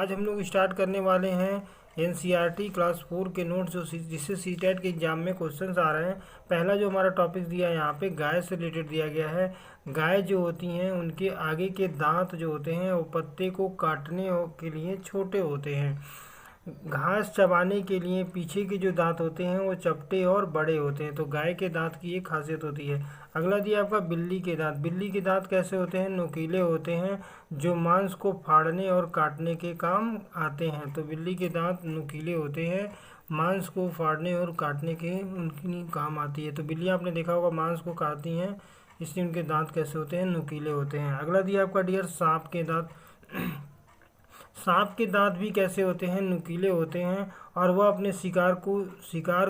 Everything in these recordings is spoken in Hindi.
आज हम लोग स्टार्ट करने वाले हैं एनसीईआरटी क्लास 4 के नोट्स जिससे सीटेट के एग्जाम में क्वेश्चंस आ रहे हैं। पहला जो हमारा टॉपिक दिया है यहाँ पे गाय से रिलेटेड दिया गया है। गाय जो होती हैं उनके आगे के दांत जो होते हैं वो पत्ते को काटने के लिए छोटे होते हैं। घास चबाने के लिए पीछे के जो दांत होते हैं वो चपटे और बड़े होते हैं। तो गाय के दांत की एक खासियत होती है। अगला दिया आपका बिल्ली के दांत। बिल्ली के दांत कैसे होते हैं? नुकीले होते हैं, जो मांस को फाड़ने और काटने के काम आते हैं। तो बिल्ली के दांत नुकीले होते हैं, मांस को फाड़ने और काटने के उनकी काम आती है। तो बिल्ली आपने देखा होगा मांस को काटती हैं, इसलिए उनके दांत कैसे होते हैं? नुकीले होते हैं। अगला दिया आपका डियर सांप के दांत। सांप के दांत भी कैसे होते हैं? नुकीले होते हैं, और वह अपने शिकार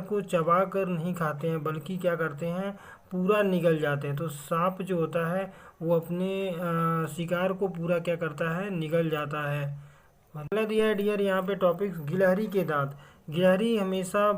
को चबा कर नहीं खाते हैं, बल्कि क्या करते हैं? पूरा निगल जाते हैं। तो सांप जो होता है वो अपने शिकार को पूरा क्या करता है? निगल जाता है। अगला दिया है डियर यहाँ पे टॉपिक गिलहरी के दांत। गिलहरी हमेशा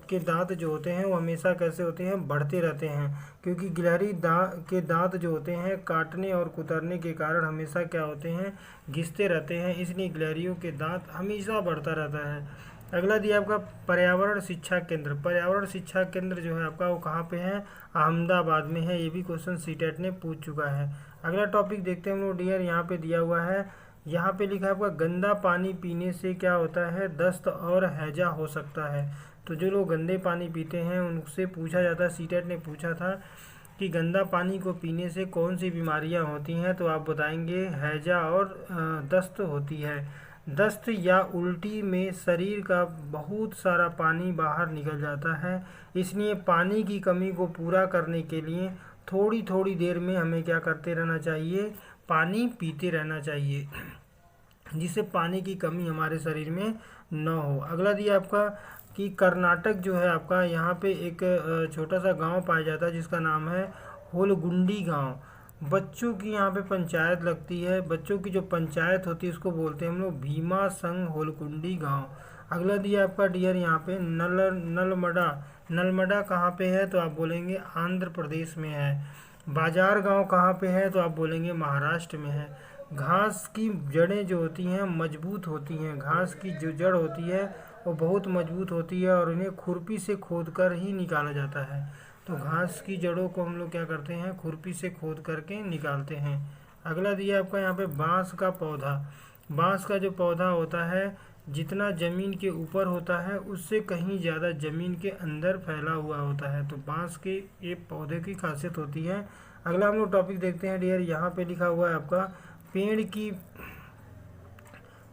के दांत जो होते हैं वो हमेशा कैसे होते हैं? बढ़ते रहते हैं, क्योंकि गिलहरी के दांत जो होते हैं काटने और कुतरने के कारण हमेशा क्या होते हैं? घिसते रहते हैं, इसलिए गिलहरियों के दांत हमेशा बढ़ता रहता है। अगला दिया आपका पर्यावरण शिक्षा केंद्र। पर्यावरण शिक्षा केंद्र जो है आपका वो कहाँ पे है? अहमदाबाद में है। ये भी क्वेश्चन सीटेट ने पूछ चुका है। अगला टॉपिक देखते हैं हम लोग डियर, यहाँ पे दिया हुआ है, यहाँ पे लिखा है आपका गंदा पानी पीने से क्या होता है? दस्त और हैजा हो सकता है। तो जो लोग गंदे पानी पीते हैं उनसे पूछा जाता है, सीटेट ने पूछा था कि गंदा पानी को पीने से कौन सी बीमारियां होती हैं? तो आप बताएंगे हैजा और दस्त होती है। दस्त या उल्टी में शरीर का बहुत सारा पानी बाहर निकल जाता है, इसलिए पानी की कमी को पूरा करने के लिए थोड़ी थोड़ी देर में हमें क्या करते रहना चाहिए? पानी पीते रहना चाहिए, जिससे पानी की कमी हमारे शरीर में न हो। अगला दिया आपका कि कर्नाटक जो है आपका, यहाँ पे एक छोटा सा गांव पाया जाता है जिसका नाम है होलगुंडी गांव। बच्चों की यहाँ पे पंचायत लगती है, बच्चों की जो पंचायत होती है उसको बोलते हैं हम लोग भीमा संघ होलकुंडी गांव। अगला दिया आपका डियर यहाँ पे नलमडा। नलमडा कहाँ पे है? तो आप बोलेंगे आंध्र प्रदेश में है। बाजार गांव कहाँ पे है? तो आप बोलेंगे महाराष्ट्र में है। घास की जड़ें जो होती हैं मजबूत होती हैं। घास की जो जड़ होती है वो बहुत मजबूत होती है और उन्हें खुरपी से खोद कर ही निकाला जाता है। तो घास की जड़ों को हम लोग क्या करते हैं? खुरपी से खोद करके निकालते हैं। अगला दिया आपका यहाँ पे बांस का पौधा। बांस का जो पौधा होता है जितना ज़मीन के ऊपर होता है उससे कहीं ज़्यादा ज़मीन के अंदर फैला हुआ होता है। तो बांस के ये पौधे की खासियत होती है। अगला हम लोग टॉपिक देखते हैं डियर, यहाँ पे लिखा हुआ है आपका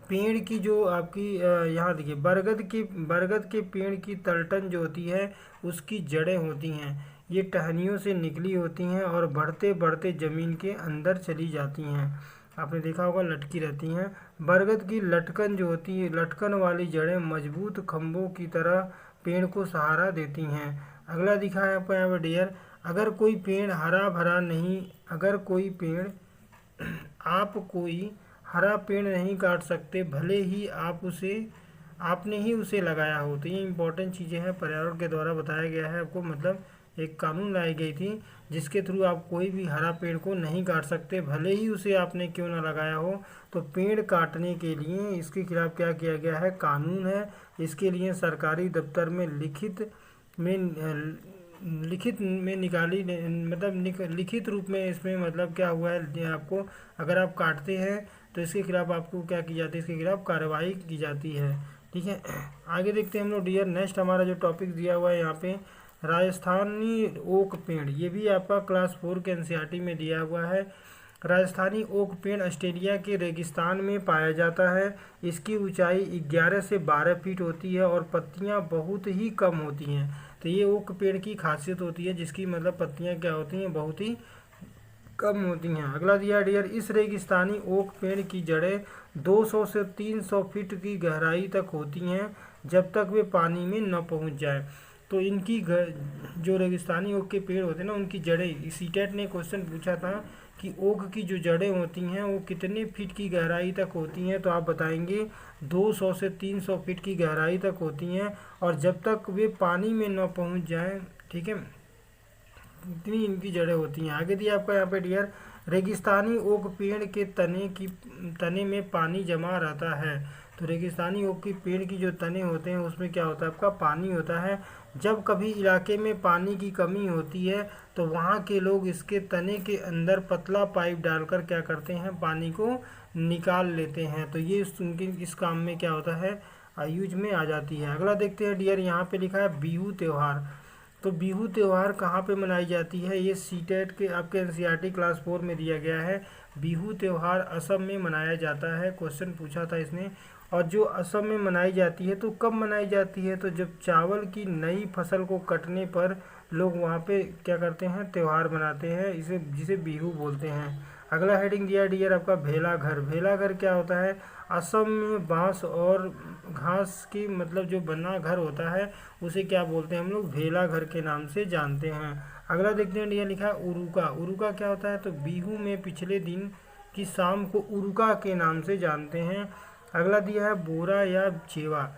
पेड़ की जो आपकी यहाँ देखिए बरगद के पेड़ की तलटन जो होती है उसकी जड़ें होती हैं, ये टहनियों से निकली होती हैं और बढ़ते बढ़ते ज़मीन के अंदर चली जाती हैं। आपने देखा होगा लटकी रहती हैं। बरगद की लटकन जो होती है, लटकन वाली जड़ें मजबूत खंभों की तरह पेड़ को सहारा देती हैं। अगला दिखा है आपको यहाँ पर डियर, अगर कोई पेड़ हरा भरा नहीं अगर कोई पेड़ आप कोई हरा पेड़ नहीं काट सकते, भले ही आपने ही उसे लगाया हो। तो ये इंपॉर्टेंट चीज़ें हैं, पर्यावरण के द्वारा बताया गया है आपको, मतलब एक कानून लाई गई थी जिसके थ्रू आप कोई भी हरा पेड़ को नहीं काट सकते, भले ही उसे आपने क्यों ना लगाया हो। तो पेड़ काटने के लिए इसके खिलाफ क्या किया गया है? कानून है। इसके लिए सरकारी दफ्तर में लिखित रूप में इसमें मतलब क्या हुआ है आपको, अगर आप काटते हैं तो इसके खिलाफ आपको क्या की जाती है? इसके खिलाफ कार्रवाई की जाती है। ठीक है, आगे देखते हैं हम लोग डियर। नेक्स्ट हमारा जो टॉपिक दिया हुआ है यहाँ पे राजस्थानी ओक पेड़। ये भी आपका क्लास 4 के एनसीईआरटी में दिया हुआ है। राजस्थानी ओक पेड़ ऑस्ट्रेलिया के रेगिस्तान में पाया जाता है। इसकी ऊंचाई 11 से 12 फीट होती है और पत्तियां बहुत ही कम होती हैं। तो ये ओक पेड़ की खासियत होती है, जिसकी मतलब पत्तियां क्या होती हैं? बहुत ही कम होती हैं। अगला दिया डियर, इस रेगिस्तानी ओक पेड़ की जड़ें 200 से 300 फीट की गहराई तक होती हैं, जब तक वे पानी में न पहुंच जाए। तो इनकी जो रेगिस्तानी ओक के पेड़ होते हैं ना, उनकी जड़ें, सीटेट ने क्वेश्चन पूछा था कि ओक की जो जड़ें होती हैं वो कितने फीट की गहराई तक होती हैं? तो आप बताएंगे 200 से 300 फीट की गहराई तक होती हैं, और जब तक वे पानी में न पहुंच जाएं, ठीक है, इतनी इनकी जड़ें होती हैं। आगे दिया आपका यहाँ पे डियर, रेगिस्तानी ओक पेड़ के तने में पानी जमा रहता है। तो रेगिस्तानी ओक की पेड़ की जो तने होते हैं उसमें क्या होता है, आपका पानी होता है। जब कभी इलाके में पानी की कमी होती है तो वहाँ के लोग इसके तने के अंदर पतला पाइप डालकर क्या करते हैं, पानी को निकाल लेते हैं। तो ये उनके इस काम में क्या होता है, यूज में आ जाती है। अगला देखते हैं डियर, यहाँ पे लिखा है बिहू त्यौहार। तो बिहू त्यौहार कहाँ पे मनाई जाती है, ये सीटेट के आपके एनसीईआरटी क्लास 4 में दिया गया है। बिहू त्यौहार असम में मनाया जाता है, क्वेश्चन पूछा था इसने। और जो असम में मनाई जाती है तो कब मनाई जाती है, तो जब चावल की नई फसल को कटने पर लोग वहाँ पे क्या करते हैं, त्यौहार मनाते हैं, इसे जिसे बिहू बोलते हैं। अगला हेडिंग दिया डियर आपका भेला घर। भेला घर क्या होता है, असम में बांस और घास की मतलब जो बना घर होता है उसे क्या बोलते हैं हम लोग, भेला घर के नाम से जानते हैं। अगला देखते हैं डियर, लिखा है उरुका। उरुका क्या होता है, तो बिहू में पिछले दिन की शाम को उरुका के नाम से जानते हैं। अगला दिया है बोरा या चेवा।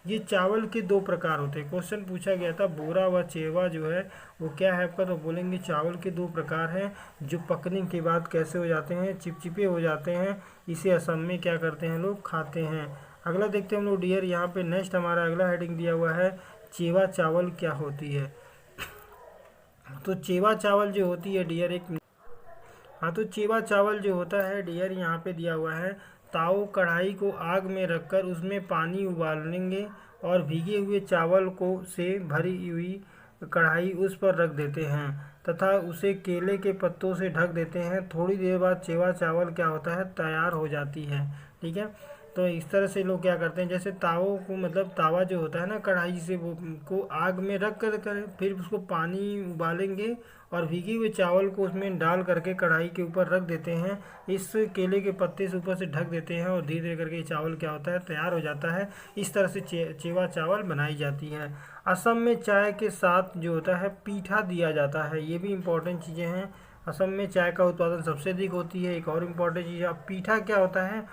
ये चावल के दो प्रकार होते हैं, क्वेश्चन पूछा गया था बोरा व चेवा जो है वो क्या है आपका, तो बोलेंगे चावल के दो प्रकार हैं जो पकने के बाद कैसे हो जाते हैं, चिपचिपे हो जाते हैं। इसे असम में क्या करते हैं, लोग खाते हैं। अगला देखते हैं हम लोग डियर, यहाँ पे नेक्स्ट हमारा अगला हेडिंग दिया हुआ है चेवा चावल क्या होती है। तो चेवा चावल जो होती है डियर एक, हाँ तो चेवा चावल जो होता है डियर यहाँ पे दिया हुआ है, ताऊ कढ़ाई को आग में रखकर उसमें पानी उबालेंगे और भीगे हुए चावल को से भरी हुई कढ़ाई उस पर रख देते हैं तथा उसे केले के पत्तों से ढक देते हैं। थोड़ी देर बाद चेवा चावल क्या होता है, तैयार हो जाती है। ठीक है, तो इस तरह से लोग क्या करते हैं, जैसे तावों को मतलब तावा जो होता है ना, कढ़ाई से वो को आग में रख कर फिर उसको पानी उबालेंगे और भीगे हुए चावल को उसमें डाल करके कढ़ाई के ऊपर रख देते हैं। इस केले के पत्ते से ऊपर से ढक देते हैं और धीरे धीरे करके चावल क्या होता है, तैयार हो जाता है। इस तरह से चेवा चावल बनाई जाती है। असम में चाय के साथ जो होता है पीठा दिया जाता है, ये भी इम्पोर्टेंट चीज़ें हैं। असम में चाय का उत्पादन सबसे अधिक होती है। एक और इम्पोर्टेंट चीज़ है, पीठा क्या होता है,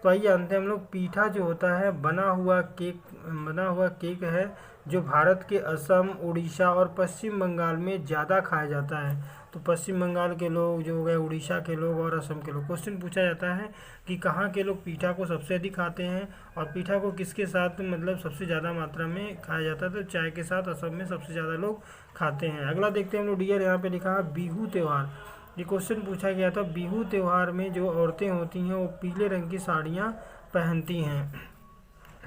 तो आइए जानते हैं हम लोग। पीठा जो होता है बना हुआ केक है जो भारत के असम, उड़ीसा और पश्चिम बंगाल में ज़्यादा खाया जाता है। तो पश्चिम बंगाल के लोग जो हो गए, उड़ीसा के लोग और असम के लोग। क्वेश्चन पूछा जाता है कि कहाँ के लोग पीठा को सबसे अधिक खाते हैं और पीठा को किसके साथ मतलब सबसे ज़्यादा मात्रा में खाया जाता है, तो चाय के साथ असम में सबसे ज़्यादा लोग खाते हैं। अगला देखते हैं हम लोग डियर, यहाँ पे लिखा है बिहू त्यौहार। ये क्वेश्चन पूछा गया था, बिहू त्यौहार में जो औरतें होती हैं वो पीले रंग की साड़ियाँ पहनती हैं।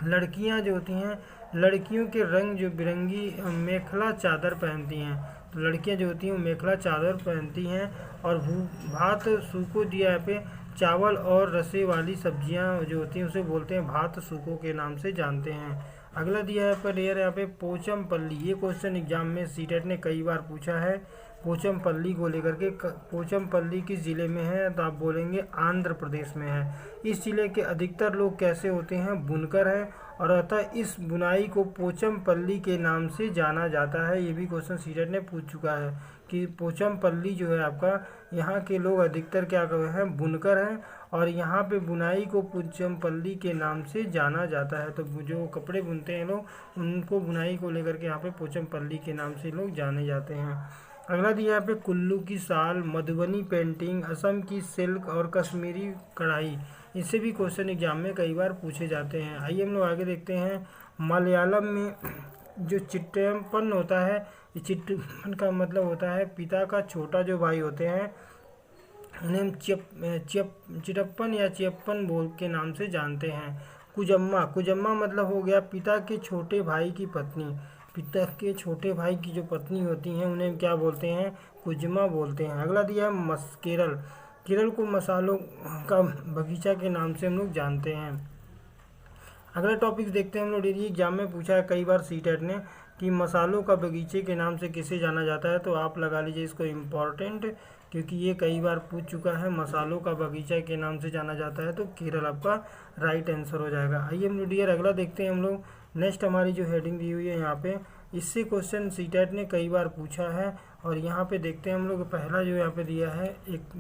लड़कियां जो होती हैं, लड़कियों के रंग जो बिरंगी मेखला चादर पहनती हैं। तो लड़कियां जो होती हैं वो मेखला चादर पहनती हैं और भात सूको दिया पे चावल और रसे वाली सब्जियां जो होती हैं उसे बोलते हैं भात सूको के नाम से जानते हैं। अगला दिया है पर यहाँ पे पोचम पल्ली। ये क्वेश्चन एग्जाम में सीटेट ने कई बार पूछा है। पोचम पल्ली को लेकर के, पोचम पल्ली किस ज़िले में है, तो आप बोलेंगे आंध्र प्रदेश में है। इस ज़िले के अधिकतर लोग कैसे होते हैं, बुनकर हैं और अतः इस बुनाई को पोचम पल्ली के नाम से जाना जाता है। ये भी क्वेश्चन सीटेट ने पूछ चुका है कि पोचम पल्ली जो है आपका, यहाँ के लोग अधिकतर क्या कर हैं, बुनकर हैं और यहाँ पे बुनाई को पोचम पल्ली के नाम से जाना जाता है। तो जो कपड़े बुनते हैं लोग उनको बुनाई को लेकर के यहाँ पे पोचम पल्ली के नाम से लोग जाने जाते हैं। अगला दिया यहाँ पे कुल्लू की साल, मधुबनी पेंटिंग, असम की सिल्क और कश्मीरी कढ़ाई। इससे भी क्वेश्चन एग्जाम में कई बार पूछे जाते हैं। आइए हम लोग आगे देखते हैं। मलयालम में जो चिट्टप्पन होता है, ये चिट्टप्पन का मतलब होता है पिता का छोटा जो भाई होते हैं उन्हें चिटप्पन या चियप्पन बोल के नाम से जानते हैं। कुजम्मा, कुजम्मा मतलब हो गया पिता के छोटे भाई की पत्नी। पिता के छोटे भाई की जो पत्नी होती हैं उन्हें क्या बोलते हैं, कुजमा बोलते हैं। अगला दिया है केरल। केरल को मसालों का बगीचा के नाम से हम लोग जानते हैं। अगला टॉपिक देखते हैं हम लोग, ये एग्जाम में पूछा है कई बार सीटेट ने कि मसालों का बगीचे के नाम से किसे जाना जाता है, तो आप लगा लीजिए इसको इम्पॉर्टेंट, क्योंकि ये कई बार पूछ चुका है। मसालों का बगीचा के नाम से जाना जाता है, तो केरल आपका राइट आंसर हो जाएगा। आइए हम लोग डियर अगला देखते हैं हम लोग। नेक्स्ट हमारी जो हेडिंग दी हुई है यहाँ पे, इससे क्वेश्चन सीटेट ने कई बार पूछा है और यहाँ पे देखते हैं हम लोग। पहला जो यहाँ पे दिया है, एक